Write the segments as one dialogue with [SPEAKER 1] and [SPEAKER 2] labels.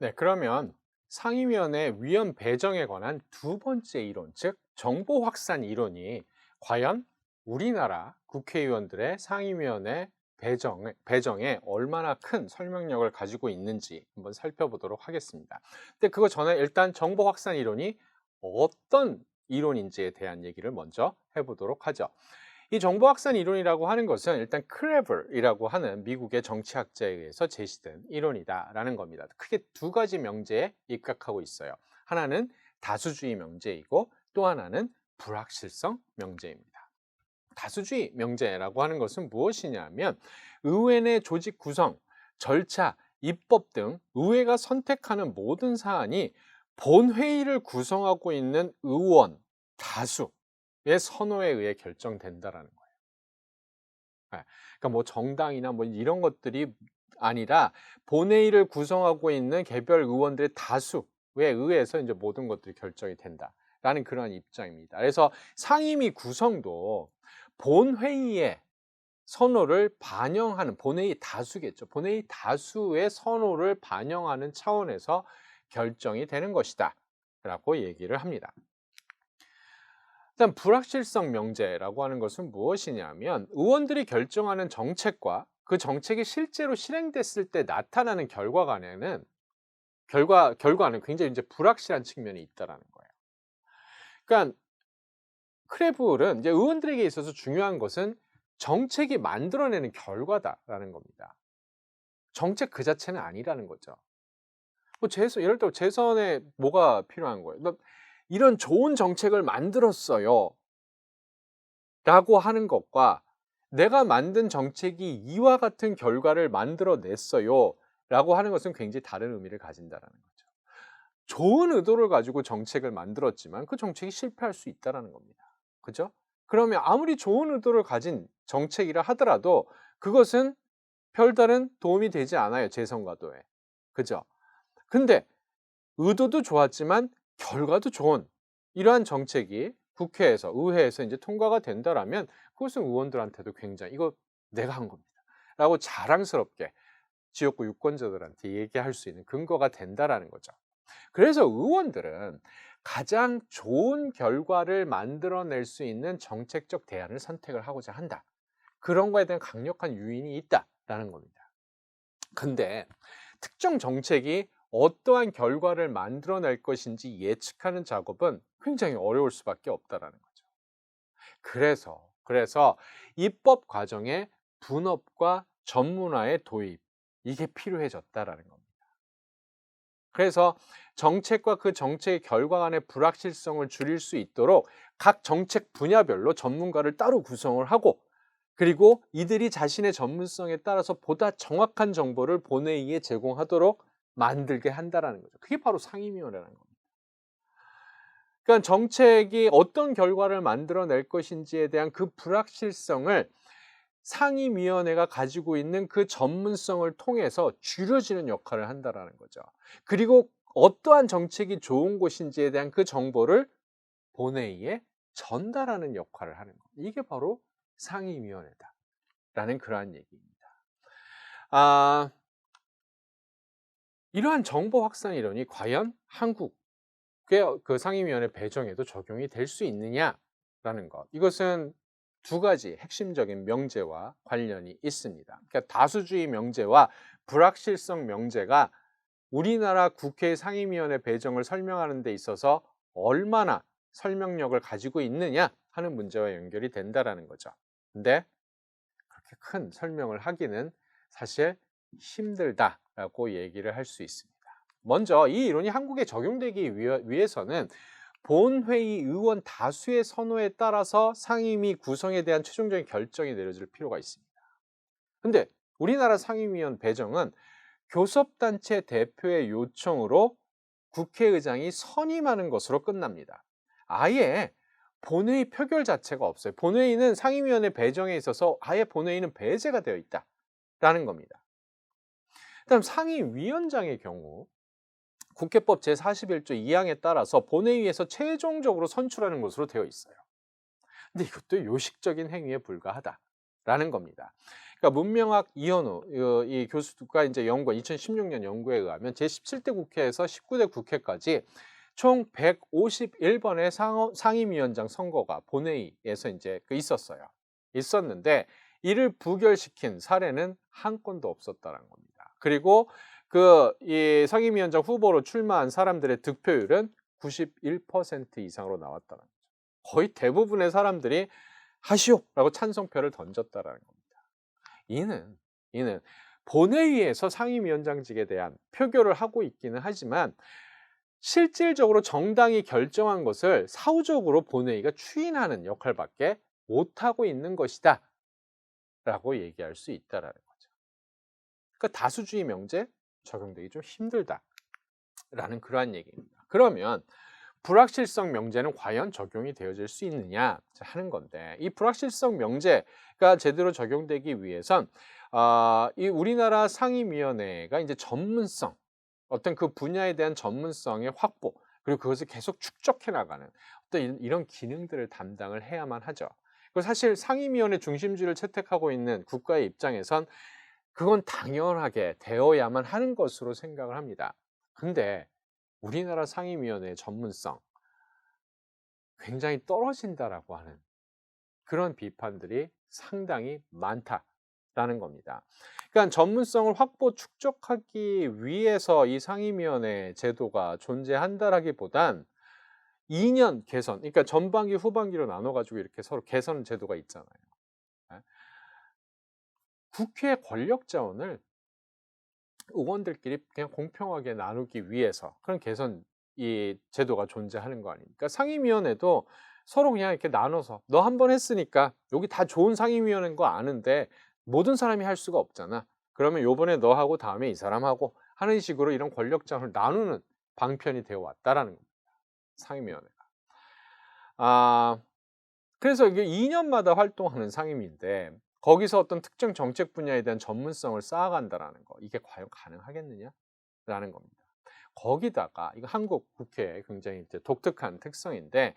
[SPEAKER 1] 네, 그러면 상임위원회 위원 배정에 관한 두 번째 이론, 즉 정보 확산 이론이 과연 우리나라 국회의원들의 상임위원회 배정에 얼마나 큰 설명력을 가지고 있는지 한번 살펴보도록 하겠습니다. 근데 그거 전에 일단 정보 확산 이론이 어떤 이론인지에 대한 얘기를 먼저 해보도록 하죠. 이 정보 확산 이론이라고 하는 것은 일단 크레벌이라고 하는 미국의 정치학자에 의해서 제시된 이론이다라는 겁니다. 크게 두 가지 명제에 입각하고 있어요. 하나는 다수주의 명제이고 또 하나는 불확실성 명제입니다. 다수주의 명제라고 하는 것은 무엇이냐면 의회 내 조직 구성, 절차, 입법 등 의회가 선택하는 모든 사안이 본회의를 구성하고 있는 의원 다수의 선호에 의해 결정된다라는 거예요. 예. 그러니까 뭐 정당이나 뭐 이런 것들이 아니라 본회의를 구성하고 있는 개별 의원들의 다수에 의해서 이제 모든 것들이 결정이 된다라는 그런 입장입니다. 그래서 상임위 구성도 본회의의 선호를 반영하는 본회의 다수겠죠. 본회의 다수의 선호를 반영하는 차원에서 결정이 되는 것이다 라고 얘기를 합니다. 일단 불확실성 명제라고 하는 것은 무엇이냐면 의원들이 결정하는 정책과 그 정책이 실제로 실행됐을 때 나타나는 결과는 굉장히 이제 불확실한 측면이 있다라는 거예요. 그러니까 크레블은 이제 의원들에게 있어서 중요한 것은 정책이 만들어내는 결과다라는 겁니다. 정책 그 자체는 아니라는 거죠. 뭐 예를 들어 재선에 뭐가 필요한 거예요? 이런 좋은 정책을 만들었어요. 라고 하는 것과 내가 만든 정책이 이와 같은 결과를 만들어냈어요. 라고 하는 것은 굉장히 다른 의미를 가진다는 거죠. 좋은 의도를 가지고 정책을 만들었지만 그 정책이 실패할 수 있다는 겁니다. 그죠? 그러면 아무리 좋은 의도를 가진 정책이라 하더라도 그것은 별다른 도움이 되지 않아요. 재선과도에. 그죠? 근데 의도도 좋았지만 결과도 좋은 이러한 정책이 국회에서 의회에서 이제 통과가 된다라면 그것은 의원들한테도 굉장히 이거 내가 한 겁니다. 라고 자랑스럽게 지역구 유권자들한테 얘기할 수 있는 근거가 된다라는 거죠. 그래서 의원들은 가장 좋은 결과를 만들어낼 수 있는 정책적 대안을 선택을 하고자 한다. 그런 거에 대한 강력한 유인이 있다라는 겁니다. 근데 특정 정책이 어떠한 결과를 만들어낼 것인지 예측하는 작업은 굉장히 어려울 수밖에 없다라는 거죠. 그래서 입법 과정에 분업과 전문화의 도입, 이게 필요해졌다라는 겁니다. 그래서 정책과 그 정책의 결과 간의 불확실성을 줄일 수 있도록 각 정책 분야별로 전문가를 따로 구성을 하고 그리고 이들이 자신의 전문성에 따라서 보다 정확한 정보를 본회의에 제공하도록 만들게 한다라는 거죠. 그게 바로 상임위원회라는 겁니다. 그러니까 정책이 어떤 결과를 만들어낼 것인지에 대한 그 불확실성을 상임위원회가 가지고 있는 그 전문성을 통해서 줄여지는 역할을 한다라는 거죠. 그리고 어떠한 정책이 좋은 것인지에 대한 그 정보를 본회의에 전달하는 역할을 하는 것. 이게 바로 상임위원회다라는 그러한 얘기입니다. 아, 이러한 정보 확산 이론이 과연 한국의 그 상임위원회 배정에도 적용이 될 수 있느냐라는 것. 이것은 두 가지 핵심적인 명제와 관련이 있습니다. 그러니까 다수주의 명제와 불확실성 명제가 우리나라 국회 상임위원회 배정을 설명하는 데 있어서 얼마나 설명력을 가지고 있느냐 하는 문제와 연결이 된다라는 거죠. 근데 그렇게 큰 설명을 하기는 사실 힘들다라고 얘기를 할 수 있습니다. 먼저 이 이론이 한국에 적용되기 위해서는 본회의 의원 다수의 선호에 따라서 상임위 구성에 대한 최종적인 결정이 내려질 필요가 있습니다. 근데 우리나라 상임위원 배정은 교섭단체 대표의 요청으로 국회의장이 선임하는 것으로 끝납니다. 아예 본회의 표결 자체가 없어요. 본회의는 상임위원회 배정에 있어서 아예 본회의는 배제가 되어 있다라는 겁니다. 그다음 상임위원장의 경우 국회법 제41조 2항에 따라서 본회의에서 최종적으로 선출하는 것으로 되어 있어요. 근데 이것도 요식적인 행위에 불과하다라는 겁니다. 그러니까 문명학 이현우 이 교수가 이제 연구 2016년 연구에 의하면 제17대 국회에서 19대 국회까지 총 151번의 상임위원장 선거가 본회의에서 이제 있었어요. 있었는데 이를 부결시킨 사례는 한 건도 없었다는 겁니다. 그리고 이 상임위원장 후보로 출마한 사람들의 득표율은 91% 이상으로 나왔다는 거죠. 거의 대부분의 사람들이 하시오라고 찬성표를 던졌다라는 겁니다. 이는 본회의에서 상임위원장직에 대한 표결을 하고 있기는 하지만 실질적으로 정당이 결정한 것을 사후적으로 본회의가 추인하는 역할밖에 못하고 있는 것이다 라고 얘기할 수 있다라는 거죠. 그러니까 다수주의 명제 적용되기 좀 힘들다라는 그러한 얘기입니다. 그러면 불확실성 명제는 과연 적용이 되어질 수 있느냐 하는 건데, 이 불확실성 명제가 제대로 적용되기 위해선 이 우리나라 상임위원회가 이제 전문성, 어떤 그 분야에 대한 전문성의 확보, 그리고 그것을 계속 축적해 나가는 어떤 이런 기능들을 담당을 해야만 하죠. 그리고 사실 상임위원회 중심주의를 채택하고 있는 국가의 입장에선 그건 당연하게 되어야만 하는 것으로 생각을 합니다. 근데 우리나라 상임위원회의 전문성 굉장히 떨어진다라고 하는 그런 비판들이 상당히 많다라는 겁니다. 그러니까 전문성을 확보 축적하기 위해서 이 상임위원회 제도가 존재한다라기보단 2년 개선, 그러니까 전반기 후반기로 나눠가지고 이렇게 서로 개선 제도가 있잖아요. 국회 권력 자원을 의원들끼리 그냥 공평하게 나누기 위해서 그런 개선 이 제도가 존재하는 거 아닙니까? 상임위원회도 서로 그냥 이렇게 나눠서 너 한 번 했으니까 여기 다 좋은 상임위원회인 거 아는데 모든 사람이 할 수가 없잖아. 그러면 요번에 너 하고 다음에 이 사람 하고 하는 식으로 이런 권력 자원을 나누는 방편이 되어 왔다라는 겁니다. 상임위원회가. 그래서 이게 2년마다 활동하는 상임위인데 거기서 어떤 특정 정책 분야에 대한 전문성을 쌓아간다라는 거, 이게 과연 가능하겠느냐라는 겁니다. 거기다가 이거 한국 국회의 굉장히 이제 독특한 특성인데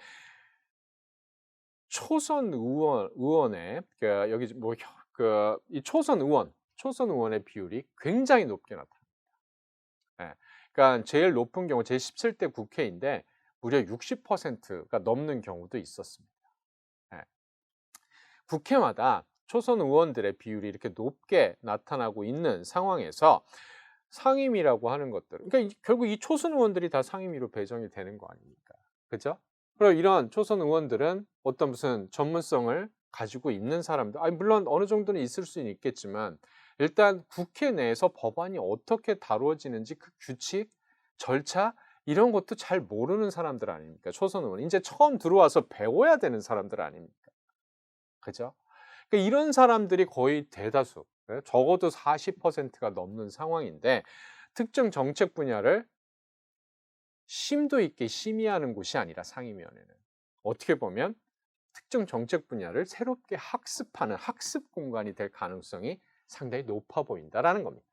[SPEAKER 1] 초선 의원의 여기 이 초선 의원의 비율이 굉장히 높게 나타납니다. 예. 그러니까 제일 높은 경우 제17대 국회인데 무려 60%가 넘는 경우도 있었습니다. 예. 국회마다 초선 의원들의 비율이 이렇게 높게 나타나고 있는 상황에서 상임위라고 하는 것들, 그러니까 결국 이 초선 의원들이 다 상임위로 배정이 되는 거 아닙니까? 그죠? 그럼 이런 초선 의원들은 어떤 무슨 전문성을 가지고 있는 사람들, 물론 어느 정도는 있을 수는 있겠지만 일단 국회 내에서 법안이 어떻게 다루어지는지 그 규칙, 절차 이런 것도 잘 모르는 사람들 아닙니까? 초선 의원 이제 처음 들어와서 배워야 되는 사람들 아닙니까? 그죠? 그러니까 이런 사람들이 거의 대다수, 적어도 40%가 넘는 상황인데 특정 정책 분야를 심도 있게 심의하는 곳이 아니라 상임위원회는 어떻게 보면 특정 정책 분야를 새롭게 학습하는 학습 공간이 될 가능성이 상당히 높아 보인다라는 겁니다.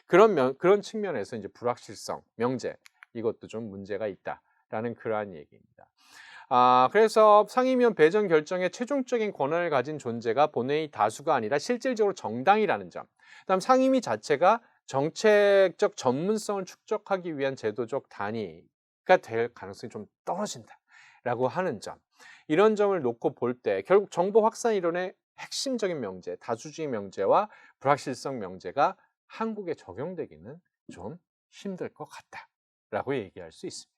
[SPEAKER 1] 그런 측면에서 이제 불확실성, 명제 이것도 좀 문제가 있다라는 그러한 얘기입니다. 그래서 상임위원 배정 결정의 최종적인 권한을 가진 존재가 본회의 다수가 아니라 실질적으로 정당이라는 점. 그다음 상임위 자체가 정책적 전문성을 축적하기 위한 제도적 단위가 될 가능성이 좀 떨어진다라고 하는 점. 이런 점을 놓고 볼 때 결국 정보 확산 이론의 핵심적인 명제, 다수주의 명제와 불확실성 명제가 한국에 적용되기는 좀 힘들 것 같다라고 얘기할 수 있습니다.